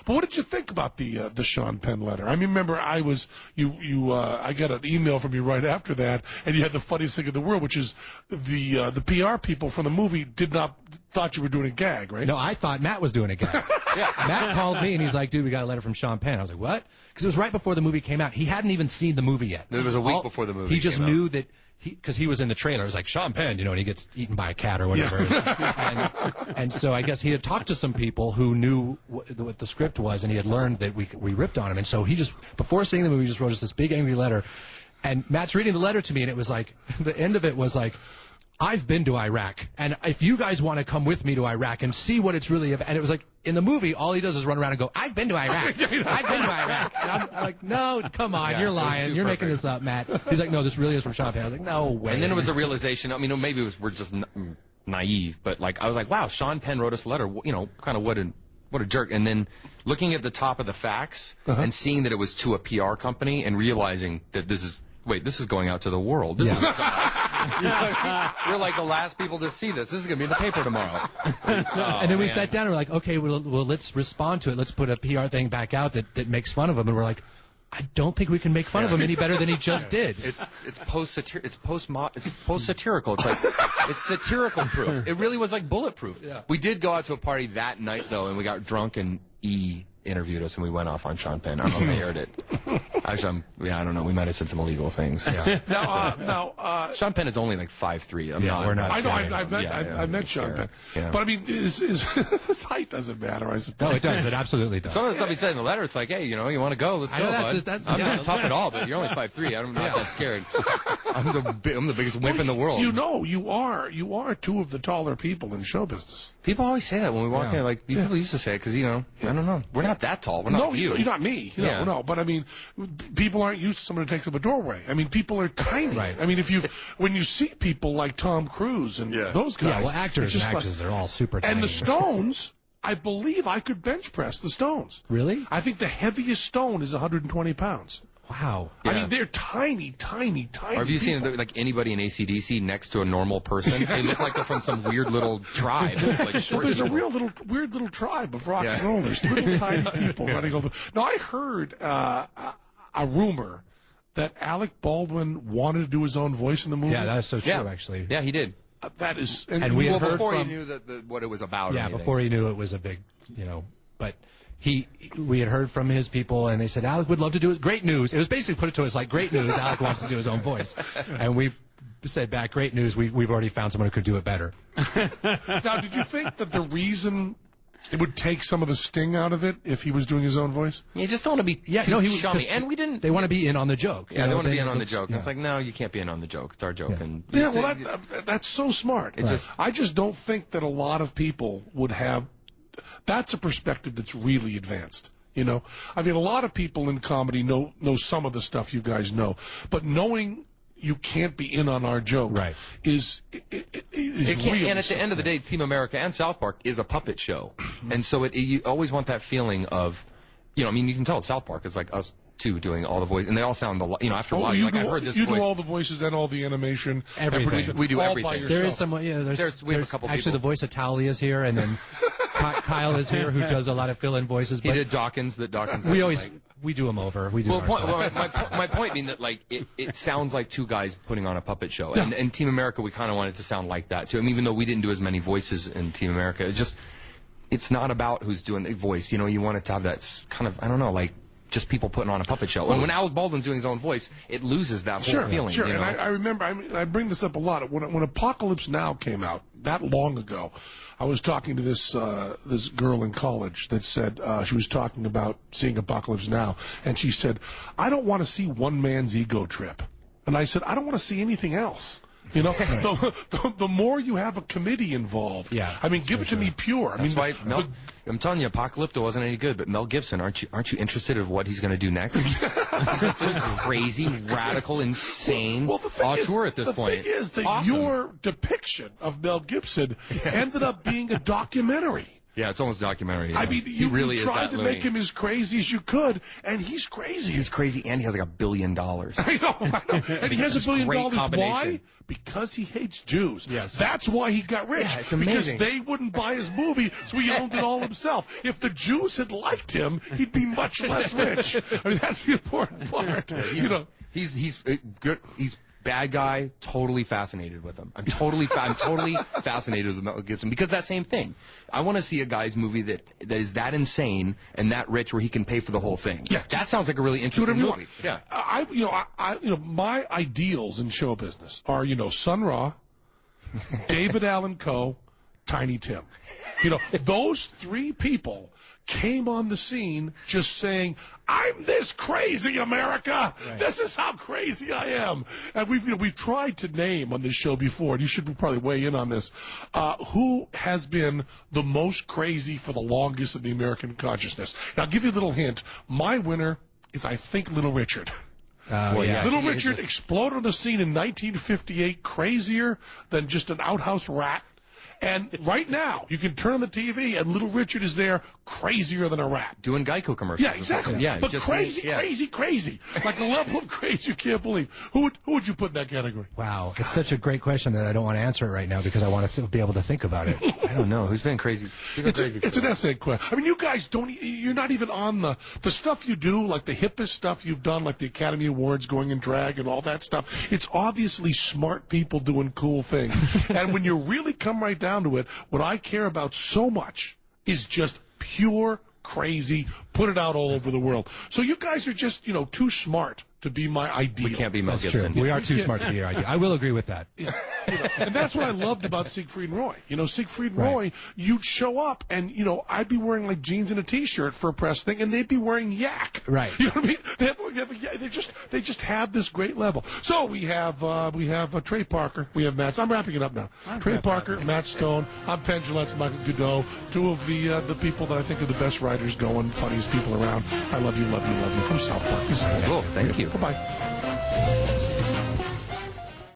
But what did you think about the Sean Penn letter? I mean, remember I got an email from you right after that, and you had the funniest thing in the world, which is the PR people from the movie thought you were doing a gag, right? No, I thought Matt was doing a gag. Matt called me and he's like, dude, we got a letter from Sean Penn. I was like, what? Because it was right before the movie came out. He hadn't even seen the movie yet. It was a week before the movie. He just knew that because he was in the trailer. It was like Sean Penn, and he gets eaten by a cat or whatever. And so I guess he had talked to some people who knew what the script was, and he had learned that we ripped on him. And so he just, before seeing the movie, just wrote us this big angry letter. And Matt's reading the letter to me, and it was like, the end of it was like, I've been to Iraq, and if you guys want to come with me to Iraq and see what it's really about, and it was like, in the movie, all he does is run around and go, I've been to Iraq. I've been to Iraq. And I'm like, no, come on, you're lying. You're making this up, Matt. He's like, no, this really is from Sean Penn. I was like, no way. And then it was a realization, I mean, maybe we're just naive, but like, I was like, wow, Sean Penn wrote us a letter, kind of what a jerk. And then looking at the top of the facts and seeing that it was to a PR company and realizing that this is going out to the world. This is we're like the last people to see this. This is going to be in the paper tomorrow. And then we sat down and we're like, okay, well, let's respond to it. Let's put a PR thing back out that makes fun of him. And we're like, I don't think we can make fun of him any better than he just did. It's post-satirical. It's like, it's satirical proof. It really was like bulletproof. Yeah. We did go out to a party that night, though, and we got drunk, and interviewed us, and we went off on Sean Penn. I don't know if they heard it. Actually, I don't know. We might have said some illegal things. Yeah. Now, Sean Penn is only like 5'3". We're not. I know. I met Sean Penn. Yeah. But I mean, his height doesn't matter, I suppose. No, it does. It absolutely does. Some of the stuff he said in the letter, it's like, hey, you want to go? Let's go, bud. I'm not tough at all, but you're only 5'3". I'm not that scared. I'm the biggest wimp in the world. You are two of the taller people in show business. People always say that when we walk in. Like, people used to say it because, I don't know. We're not that tall. We're not you. You're not me. No. But I mean, people aren't used to someone who takes up a doorway. I mean, people are tiny. Right. I mean, when you see people like Tom Cruise and those guys. Yeah, well, actors and actresses are all super tiny. And the Stones, I believe I could bench press the Stones. Really? I think the heaviest Stone is 120 pounds. Wow. Yeah. I mean, they're tiny. Or have you seen like anybody in AC/DC next to a normal person? They look like they're from some weird little tribe. Like short There's a weird little tribe of rock and rollers, little tiny people running over. Now, I heard a rumor that Alec Baldwin wanted to do his own voice in the movie. Yeah, that is so true, actually. Yeah, he did. That is, and we had heard before he knew what it was about. Yeah, before he knew it was a big, but. We had heard from his people, and they said, Alec would love to do it. Great news. It was basically put it to us like, great news, Alec wants to do his own voice. And we said back, great news, we've already found someone who could do it better. Now, did you think that the reason it would take some of the sting out of it if he was doing his own voice? You just don't want to be too chummy. And we didn't. They want to be in on the joke. Yeah, they want to be in on the joke. Yeah. It's like, no, you can't be in on the joke. It's our joke. Yeah, well, that's so smart. I just don't think that a lot of people would have. That's a perspective that's really advanced. I mean, a lot of people in comedy know some of the stuff you guys know, but knowing you can't be in on our joke is real. And at the end of the day, Team America and South Park is a puppet show, and so you always want that feeling of, I mean, you can tell at South Park it's like us two doing all the voices, and they all sound after a while. You're like, I've heard this voice. You do all the voices and all the animation. Everything. We do all everything. By yourself. There is someone. Yeah, we have a couple. Actually, the voice of Tally is here, and then Kyle is here, who does a lot of fill-in voices. He did Dawkins. We do them over. We do. My point being that it sounds like two guys putting on a puppet show, and Team America, we kind of wanted to sound like that too. I mean, even though we didn't do as many voices in Team America, it's not about who's doing the voice. You want it to have that kind of, I don't know, like just people putting on a puppet show. And when Alec Baldwin's doing his own voice, it loses that whole feeling. Sure, and I remember, I bring this up a lot. When Apocalypse Now came out, that long ago, I was talking to this girl in college that said she was talking about seeing Apocalypse Now, and she said, I don't want to see one man's ego trip. And I said, I don't want to see anything else. The more you have a committee involved, I mean, give it to me pure. I mean, I'm telling you, Apocalypto wasn't any good, but Mel Gibson, aren't you interested in what he's going to do next? He's like this crazy, radical, insane auteur at this point. The thing is that your depiction of Mel Gibson ended up being a documentary. Yeah, it's almost documentary. I mean, he really you tried is that to make him as crazy as you could, and he's crazy. He's crazy, and he has like $1 billion. I know. And he has $1 billion. Why? Because he hates Jews. Yes. That's why he got rich. Yeah, it's amazing. Because they wouldn't buy his movie, so he owned it all himself. If the Jews had liked him, he'd be much less rich. I mean, that's the important part. You know, he's good. He's bad guy. Totally fascinated with him. I'm totally fascinated with Mel Gibson because that same thing. I want to see a guy's movie that is that insane and that rich where he can pay for the whole thing. Yeah, that sounds like a really interesting movie. Yeah, my ideals in show business are, Sun Ra, David Allan Coe, Tiny Tim. Those three people came on the scene just saying, "I'm this crazy, America. Right. This is how crazy I am." And we've tried to name on this show before, and you should probably weigh in on this, who has been the most crazy for the longest in the American consciousness. Now, I'll give you a little hint. My winner is, I think, Little Richard. Little Richard exploded on the scene in 1958, crazier than just an outhouse rat. And right now, you can turn on the TV, and Little Richard is there, crazier than a rat. Doing Geico commercials. Yeah, exactly. Yeah, but crazy. Like a level of crazy you can't believe. Who would you put in that category? Wow, it's such a great question that I don't want to answer it right now because I want to be able to think about it. I don't know. Who's been crazy? It's an essay question. I mean, you guys you're not even on the stuff you do, like the hippest stuff you've done, like the Academy Awards going in drag and all that stuff. It's obviously smart people doing cool things. And when you really come right down to it, what I care about so much is just pure crazy, put it out all over the world. So you guys are just, too smart to be my ideal. We can't be Mel That's Gibson. True. We are too smart to be your ideal. I will agree with that. And that's what I loved about Siegfried and Roy. Siegfried and Roy, you'd show up and, I'd be wearing like jeans and a T-shirt for a press thing, and they'd be wearing yak. Right. You know what I mean? They just have this great level. So we have Trey Parker. We have Matt. I'm wrapping it up now. Trey Parker, Matt Stone. I'm Penn Jillette, Michael Godot. Two of the people that I think are the best writers going, funniest people around. I love you from South Park. Cool. Thank you. Bye-bye.